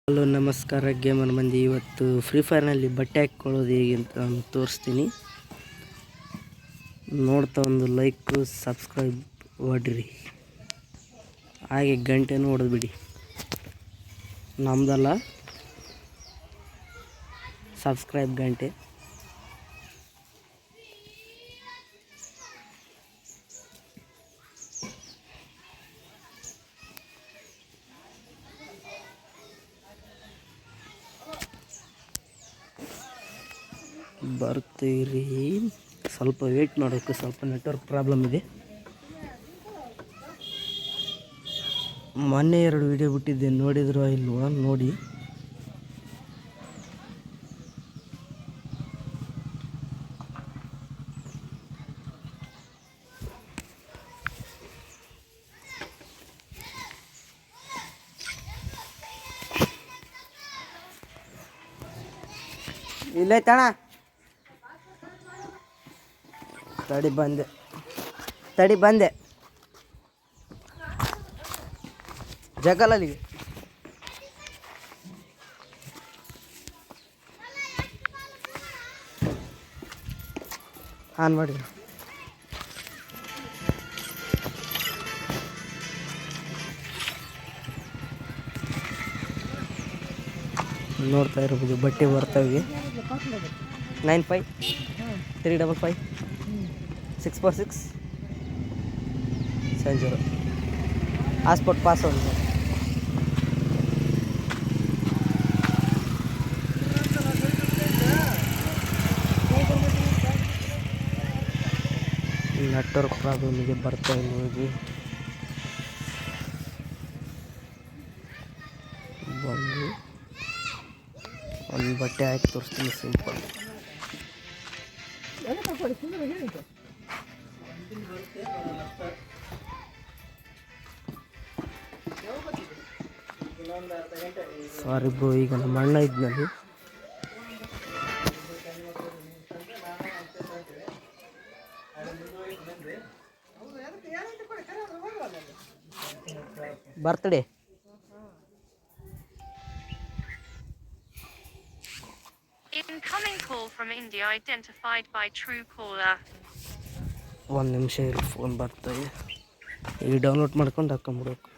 Hello ನಮಸ್ಕಾರ gamer ಮಂದಿ. ಇವತ್ತು ಫ್ರೀ ಫೈರ್ನಲ್ಲಿ ಬಟ್ಟೆ ಹಾಕ್ಕೊಳ್ಳೋದು ಹೇಗೆ ಅಂತ ನಾನು ತೋರಿಸ್ತೀನಿ. ನೋಡ್ತಾ ಒಂದು ಲೈಕ್ ಸಬ್ಸ್ಕ್ರೈಬ್ ಹೊಡ್ರಿ, ಹಾಗೆ ಗಂಟೆನೂ ಹೊಡೆದ್ಬಿಡಿ. ನಮ್ದಲ್ಲ, ಸಬ್ಸ್ಕ್ರೈಬ್ ಗಂಟೆ. ಬರ್ತೀರಿ, ಸ್ವಲ್ಪ ವೇಟ್ ಮಾಡೋಕ್ಕೆ, ಸ್ವಲ್ಪ ನೆಟ್ವರ್ಕ್ ಪ್ರಾಬ್ಲಮ್ ಇದೆ. ಮೊನ್ನೆ 2 ವಿಡಿಯೋ ಬಿಟ್ಟಿದ್ದೆ, ನೋಡಿದ್ರೋ ಇಲ್ವಾ ನೋಡಿ. ಇಲ್ಲೇ ತಣ ತಡಿ ಬಂದೆ ಜಗಲಲ್ಲಿಗೆ. ಆನ್ ಮಾಡಿ. ನೋಡ್ತಾ ಇರ್ಬೋದು, ಬಟ್ಟೆ ಬರ್ತವೆ. 95 355 646 70 ಹಾಸ್ಪೋರ್ಟ್ ಪಾಸ್ ಒಂದು. ನೆಟ್ವರ್ಕ್ ಪ್ರಾಬ್ಲಮ್ ಇದೆ, ಬರ್ತಾ ಇಲ್ಲ. ಹೋಗಿ ಬಂದು ಒಂದು ಬಟ್ಟೆ ಹಾಕಿ ತೋರಿಸ್ತೀನಿ, ಸಿಂಪಲ್. ಸಾರಿ ಬ್ರೋ, ಈಗ ನಮ್ಮ ಅಣ್ಣ ಇದ್ನಲ್ಲಿ. Birthday Incoming call from India identified by Truecaller. ಒಂದು ನಿಮಿಷ ಇರು, ಫೋನ್ ಬರ್ತದೆ. ಈಗ ಡೌನ್ಲೋಡ್ ಮಾಡ್ಕೊಂಡು ಹಾಕೊಂಬಿಡ್ಬೇಕು.